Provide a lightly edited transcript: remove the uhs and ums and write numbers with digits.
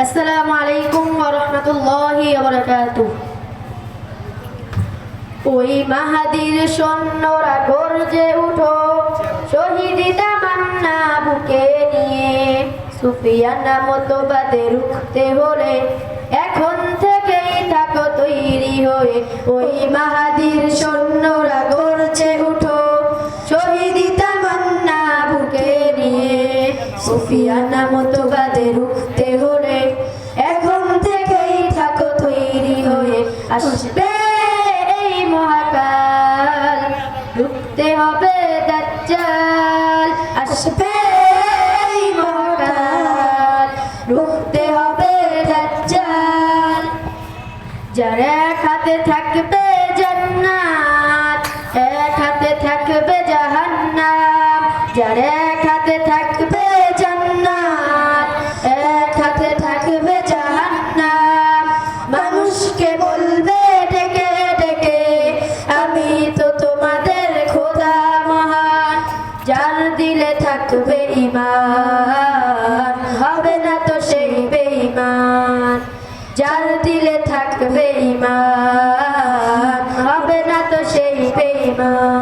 আসসালামু আলাইকুম ওয়া রাহমাতুল্লাহি ওয়া বারাকাতুহু। ওই মাহাদির সৈন্যরা গর্জে উঠো, শহীদ তামান্না বুকে নিয়ে। সুফিয়ানা মতবাদে রুখতে হলে এখন থেকেই থাকো তৈরি হয়ে। ওই মাহাদির সৈন্যরা গর্জে উঠো, শহীদ তামান্না বুকে নিয়ে। সুফিয়ানা মতবাদে রুখতে হলে এখন থেকেই থাকো তৈরি হয়ে। আসবে এই মহাকাল, রুখতে হবে দাজ্জাল। আসবে এই মহাকাল, রুখতে হবে দাজ্জাল। যার এক হাতে থাকবে জান্নাত, এক হাতে থাকবে জাহান্নাম। যার এক হাতে থাকবে জান্নাত, এক হাতে থাকবে জাহান্নাম। মানুষকে বলবে ডেকে ডেকে, আমি তো তোমাদের খোদা মহান। যার দিলে থাকবে ঈমান, হবে না তো সেই বেঈমান। যার দিলে থাকবে ঈমান, হবে না তো সেই বেঈমান।